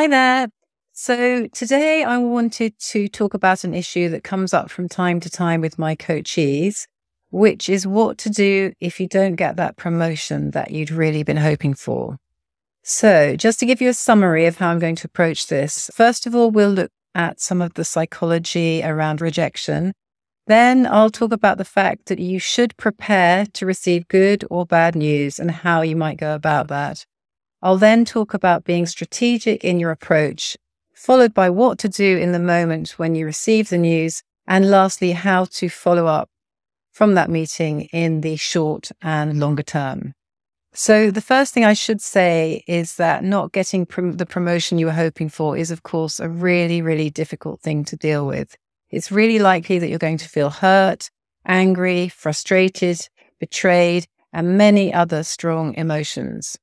Hi there. So today I wanted to talk about an issue that comes up from time to time with my coachees, which is what to do if you don't get that promotion that you'd really been hoping for. So just to give you a summary of how I'm going to approach this, first of all, we'll look at some of the psychology around rejection. Then I'll talk about the fact that you should prepare to receive good or bad news and how you might go about that. I'll then talk about being strategic in your approach, followed by what to do in the moment when you receive the news, and lastly, how to follow up from that meeting in the short and longer term. So the first thing I should say is that not getting the promotion you were hoping for is, of course, a really, really difficult thing to deal with. It's really likely that you're going to feel hurt, angry, frustrated, betrayed, and many other strong emotions.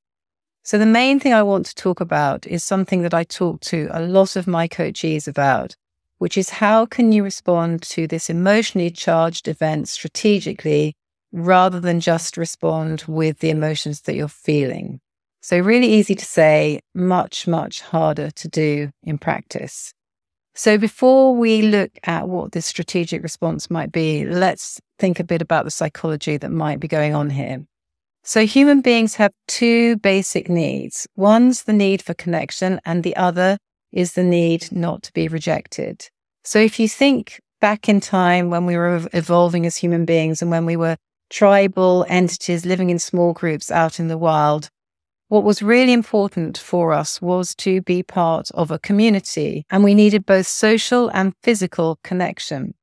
So the main thing I want to talk about is something that I talk to a lot of my coachees about, which is how can you respond to this emotionally charged event strategically rather than just respond with the emotions that you're feeling. So really easy to say, much, much harder to do in practice. So before we look at what this strategic response might be, let's think a bit about the psychology that might be going on here. So human beings have two basic needs. One's the need for connection, and the other is the need not to be rejected. So if you think back in time when we were evolving as human beings and when we were tribal entities living in small groups out in the wild, what was really important for us was to be part of a community, and we needed both social and physical connection.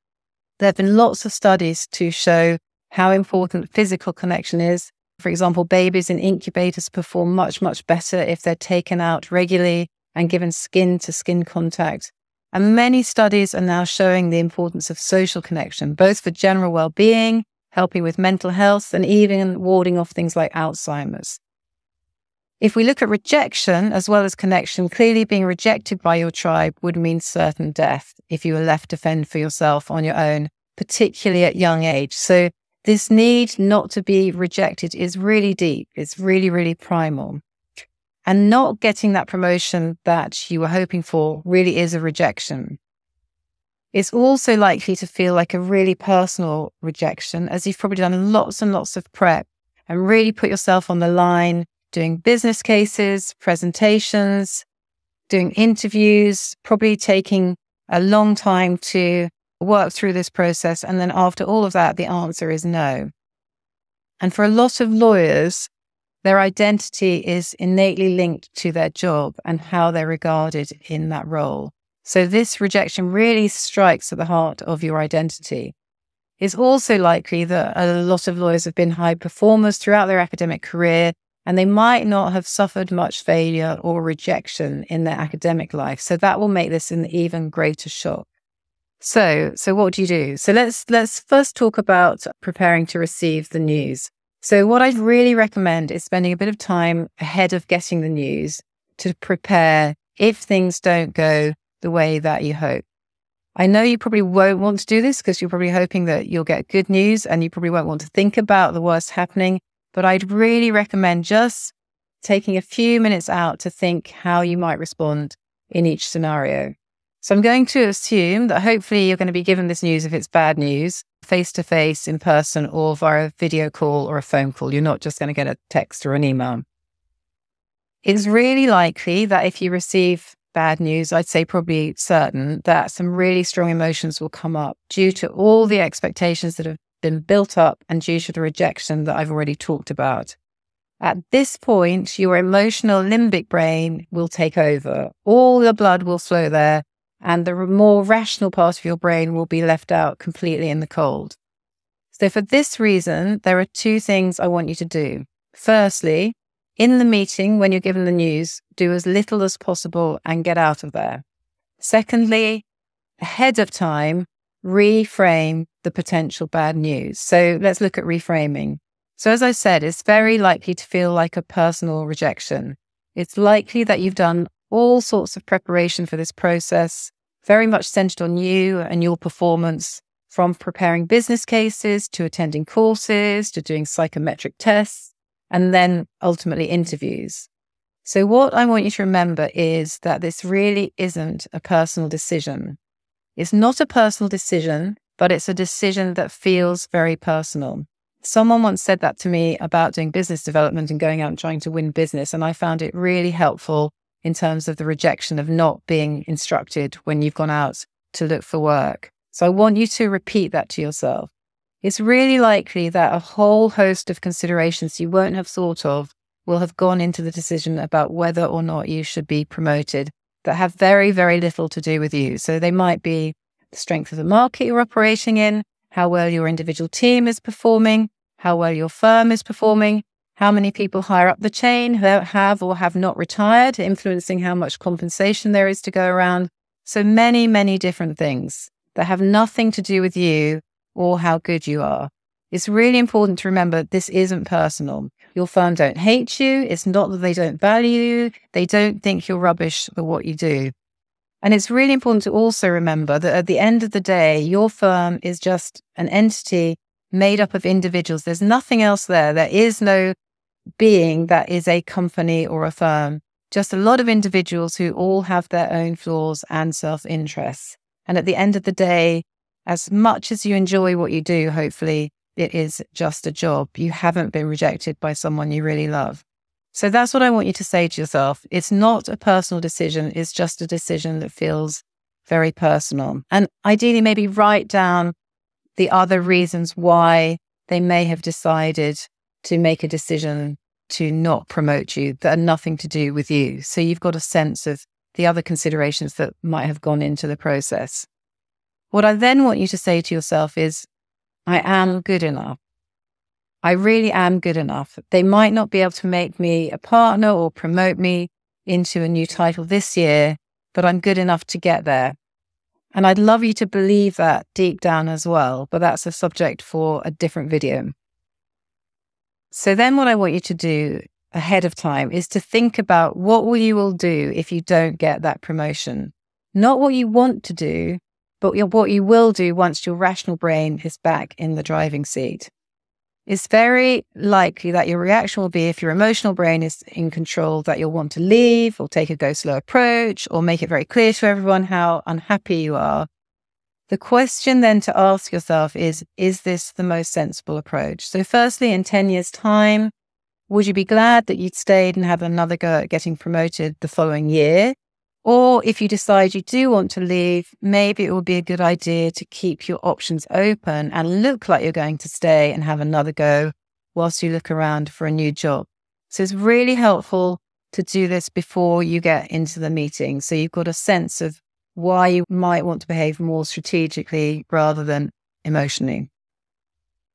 There have been lots of studies to show how important physical connection is. For example, babies in incubators perform much, much better if they're taken out regularly and given skin-to-skin contact. And many studies are now showing the importance of social connection, both for general well-being, helping with mental health, and even warding off things like Alzheimer's. If we look at rejection as well as connection, clearly being rejected by your tribe would mean certain death if you were left to fend for yourself on your own, particularly at young age. So this need not to be rejected is really deep. It's really, really primal. And not getting that promotion that you were hoping for really is a rejection. It's also likely to feel like a really personal rejection, as you've probably done lots and lots of prep and really put yourself on the line, doing business cases, presentations, doing interviews, probably taking a long time to work through this process. And then after all of that, the answer is no. And for a lot of lawyers, their identity is innately linked to their job and how they're regarded in that role. So this rejection really strikes at the heart of your identity. It's also likely that a lot of lawyers have been high performers throughout their academic career, and they might not have suffered much failure or rejection in their academic life. So that will make this an even greater shock. So what do you do? So let's first talk about preparing to receive the news. So what I'd really recommend is spending a bit of time ahead of getting the news to prepare if things don't go the way that you hope. I know you probably won't want to do this because you're probably hoping that you'll get good news and you probably won't want to think about the worst happening, but I'd really recommend just taking a few minutes out to think how you might respond in each scenario. So I'm going to assume that hopefully you're going to be given this news if it's bad news, face-to-face, in person, or via a video call or a phone call. You're not just going to get a text or an email. It's really likely that if you receive bad news, I'd say probably certain, that some really strong emotions will come up due to all the expectations that have been built up and due to the rejection that I've already talked about. At this point, your emotional limbic brain will take over. All the blood will flow there, and the more rational part of your brain will be left out completely in the cold. So for this reason, there are two things I want you to do. Firstly, in the meeting, when you're given the news, do as little as possible and get out of there. Secondly, ahead of time, reframe the potential bad news. So let's look at reframing. So as I said, it's very likely to feel like a personal rejection. It's likely that you've done all sorts of preparation for this process, very much centered on you and your performance, from preparing business cases to attending courses to doing psychometric tests, and then ultimately interviews. So what I want you to remember is that this really isn't a personal decision. It's not a personal decision, but it's a decision that feels very personal. Someone once said that to me about doing business development and going out and trying to win business. And I found it really helpful in terms of the rejection of not being instructed when you've gone out to look for work. So I want you to repeat that to yourself. It's really likely that a whole host of considerations you won't have thought of will have gone into the decision about whether or not you should be promoted that have very, very little to do with you. So they might be the strength of the market you're operating in, how well your individual team is performing, how well your firm is performing, how many people higher up the chain have or have not retired, influencing how much compensation there is to go around. So many, many different things that have nothing to do with you or how good you are. It's really important to remember this isn't personal. Your firm don't hate you. It's not that they don't value you. They don't think you're rubbish for what you do. And it's really important to also remember that at the end of the day, your firm is just an entity made up of individuals. There's nothing else there. There is no being that is a company or a firm. Just a lot of individuals who all have their own flaws and self-interests. And at the end of the day, as much as you enjoy what you do, hopefully, it is just a job. You haven't been rejected by someone you really love. So that's what I want you to say to yourself. It's not a personal decision. It's just a decision that feels very personal. And ideally, maybe write down the other reasons why they may have decided to make a decision to not promote you that are nothing to do with you. So you've got a sense of the other considerations that might have gone into the process. What I then want you to say to yourself is, I am good enough. I really am good enough. They might not be able to make me a partner or promote me into a new title this year, but I'm good enough to get there. And I'd love you to believe that deep down as well, but that's a subject for a different video. So then what I want you to do ahead of time is to think about what you will do if you don't get that promotion. Not what you want to do, but what you will do once your rational brain is back in the driving seat. It's very likely that your reaction will be, if your emotional brain is in control, that you'll want to leave or take a go slow approach or make it very clear to everyone how unhappy you are. The question then to ask yourself is this the most sensible approach? So firstly, in 10 years' time, would you be glad that you'd stayed and had another go at getting promoted the following year? Or if you decide you do want to leave, maybe it would be a good idea to keep your options open and look like you're going to stay and have another go whilst you look around for a new job. So it's really helpful to do this before you get into the meeting. So you've got a sense of why you might want to behave more strategically rather than emotionally.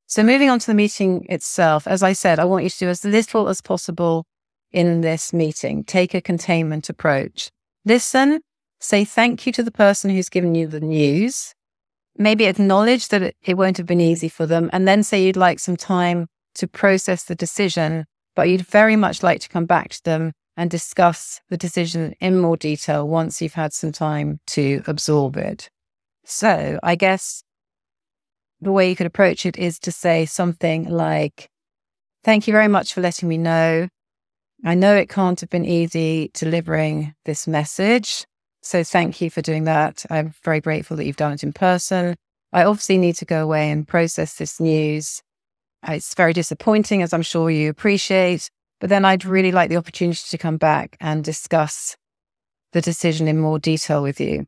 So moving on to the meeting itself, as I said, I want you to do as little as possible in this meeting. Take a containment approach. Listen, say thank you to the person who's given you the news. Maybe acknowledge that it won't have been easy for them, and then say you'd like some time to process the decision, but you'd very much like to come back to them and discuss the decision in more detail once you've had some time to absorb it. So I guess the way you could approach it is to say something like, thank you very much for letting me know. I know it can't have been easy delivering this message, so thank you for doing that. I'm very grateful that you've done it in person. I obviously need to go away and process this news. It's very disappointing, as I'm sure you appreciate, but then I'd really like the opportunity to come back and discuss the decision in more detail with you.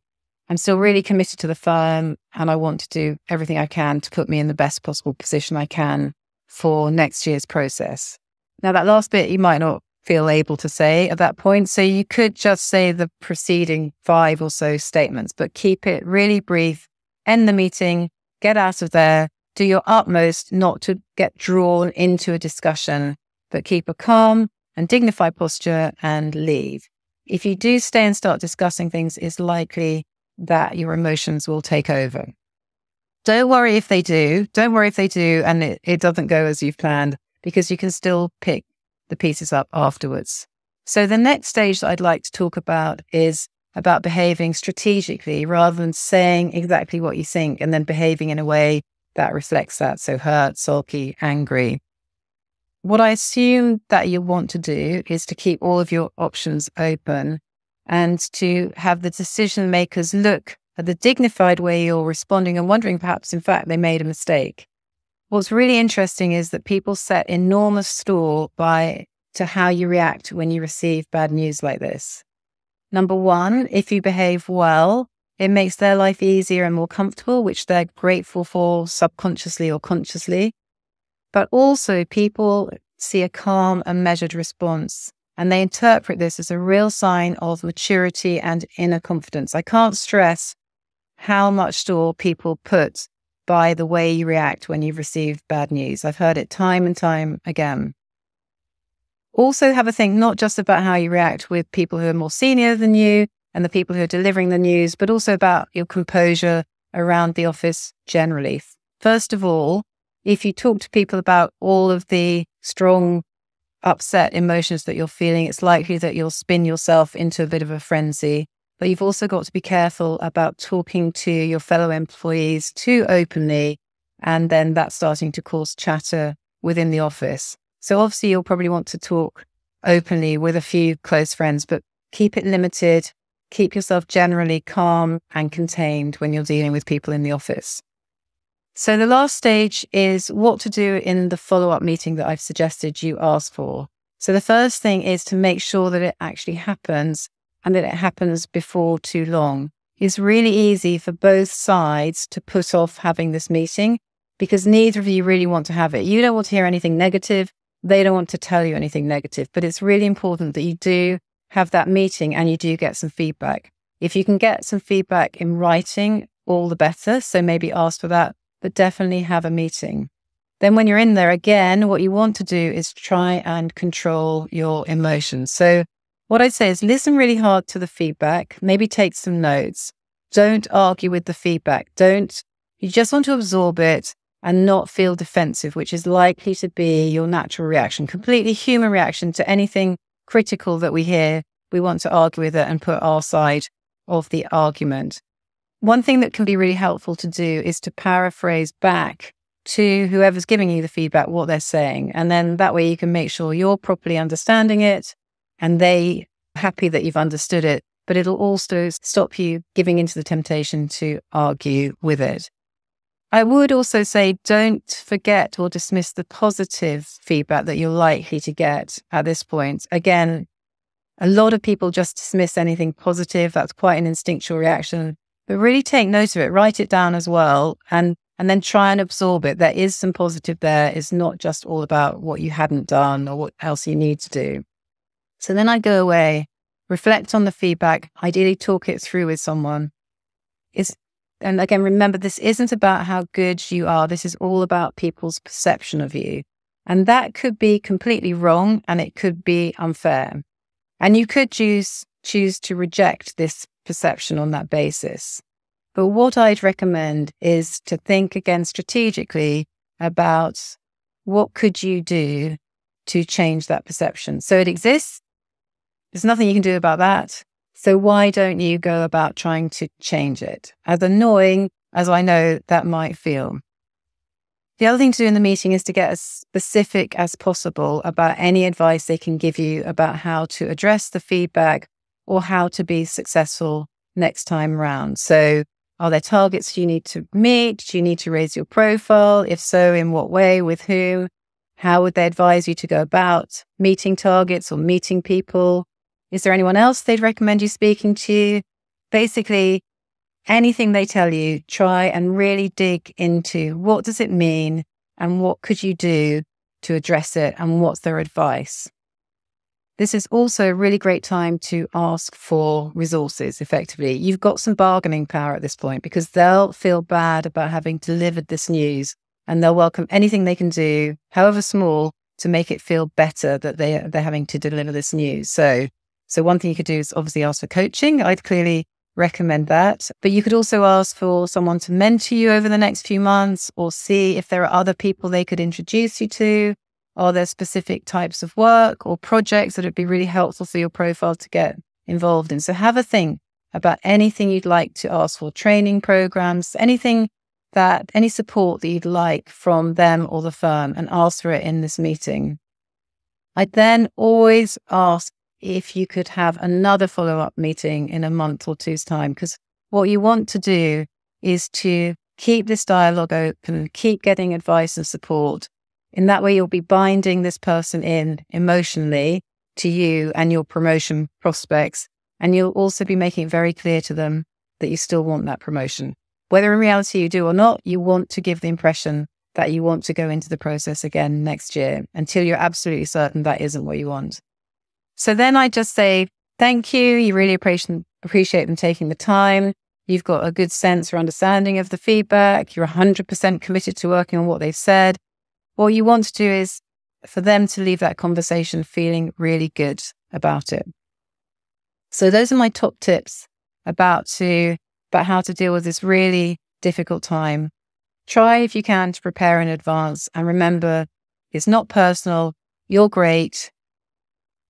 I'm still really committed to the firm, and I want to do everything I can to put me in the best possible position I can for next year's process. Now, that last bit you might not feel able to say at that point, so you could just say the preceding 5 or so statements, but keep it really brief, end the meeting, get out of there, do your utmost not to get drawn into a discussion, but keep a calm and dignified posture and leave. If you do stay and start discussing things, it's likely that your emotions will take over. Don't worry if they do. Don't worry if they do and it doesn't go as you've planned, because you can still pick the pieces up afterwards. So the next stage that I'd like to talk about is about behaving strategically rather than saying exactly what you think and then behaving in a way that reflects that. So hurt, sulky, angry. what I assume that you want to do is to keep all of your options open and to have the decision makers look at the dignified way you're responding and wondering perhaps, in fact, they made a mistake. What's really interesting is that people set enormous store to how you react when you receive bad news like this. Number one, if you behave well, it makes their life easier and more comfortable, which they're grateful for subconsciously or consciously. But also people see a calm and measured response, and they interpret this as a real sign of maturity and inner confidence. I can't stress how much store people put by the way you react when you've received bad news. I've heard it time and time again. Also have a think not just about how you react with people who are more senior than you and the people who are delivering the news, but also about your composure around the office generally. First of all, if you talk to people about all of the strong, upset emotions that you're feeling, it's likely that you'll spin yourself into a bit of a frenzy. But you've also got to be careful about talking to your fellow employees too openly, and then that's starting to cause chatter within the office. So obviously you'll probably want to talk openly with a few close friends, but keep it limited. Keep yourself generally calm and contained when you're dealing with people in the office. So the last stage is what to do in the follow-up meeting that I've suggested you ask for. So the first thing is to make sure that it actually happens and that it happens before too long. It's really easy for both sides to put off having this meeting because neither of you really want to have it. You don't want to hear anything negative. They don't want to tell you anything negative, but it's really important that you do have that meeting and you do get some feedback. If you can get some feedback in writing, all the better. So maybe ask for that, but definitely have a meeting. Then when you're in there again, what you want to do is try and control your emotions. So what I'd say is listen really hard to the feedback, maybe take some notes. Don't argue with the feedback. You just want to absorb it and not feel defensive, which is likely to be your natural reaction, completely human reaction to anything critical that we hear. We want to argue with it and put our side of the argument. One thing that can be really helpful to do is to paraphrase back to whoever's giving you the feedback what they're saying. And then that way you can make sure you're properly understanding it and they are happy that you've understood it. But it'll also stop you giving into the temptation to argue with it. I would also say don't forget or dismiss the positive feedback that you're likely to get at this point. Again, a lot of people just dismiss anything positive. That's quite an instinctual reaction. But really take note of it, write it down as well, and then try and absorb it. There is some positive there. It's not just all about what you hadn't done or what else you need to do. So then I go away, reflect on the feedback, ideally talk it through with someone. And again, remember, this isn't about how good you are. This is all about people's perception of you. And that could be completely wrong and it could be unfair. And you could choose to reject this perception on that basis. But what I'd recommend is to think again strategically about what could you do to change that perception. So it exists. There's nothing you can do about that. So why don't you go about trying to change it? As annoying as I know that might feel. The other thing to do in the meeting is to get as specific as possible about any advice they can give you about how to address the feedback or how to be successful next time around. So are there targets you need to meet? Do you need to raise your profile? If so, in what way? With whom? How would they advise you to go about meeting targets or meeting people? Is there anyone else they'd recommend you speaking to? Basically, anything they tell you, try and really dig into what does it mean and what could you do to address it and what's their advice. This is also a really great time to ask for resources effectively. You've got some bargaining power at this point because they'll feel bad about having delivered this news and they'll welcome anything they can do, however small, to make it feel better that they're having to deliver this news. So one thing you could do is obviously ask for coaching. I'd clearly recommend that. But you could also ask for someone to mentor you over the next few months or see if there are other people they could introduce you to. Are there specific types of work or projects that would be really helpful for your profile to get involved in? So have a think about anything you'd like to ask for, training programs, any support that you'd like from them or the firm, and ask for it in this meeting. I then always ask if you could have another follow-up meeting in a month or two's time, because what you want to do is to keep this dialogue open, keep getting advice and support. In that way, you'll be binding this person in emotionally to you and your promotion prospects. And you'll also be making it very clear to them that you still want that promotion. Whether in reality you do or not, you want to give the impression that you want to go into the process again next year until you're absolutely certain that isn't what you want. So then I just say, thank you. You really appreciate them taking the time. You've got a good sense or understanding of the feedback. You're 100% committed to working on what they've said. What you want to do is for them to leave that conversation feeling really good about it. So those are my top tips about how to deal with this really difficult time. Try, if you can, to prepare in advance. And remember, it's not personal. You're great.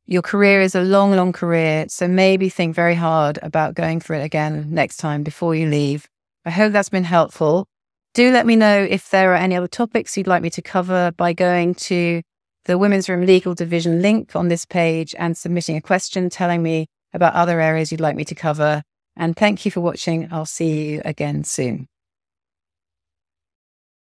Your career is a long, long career. So maybe think very hard about going for it again next time before you leave. I hope that's been helpful. Do let me know if there are any other topics you'd like me to cover by going to the Women's Room Legal Division link on this page and submitting a question telling me about other areas you'd like me to cover. And thank you for watching. I'll see you again soon.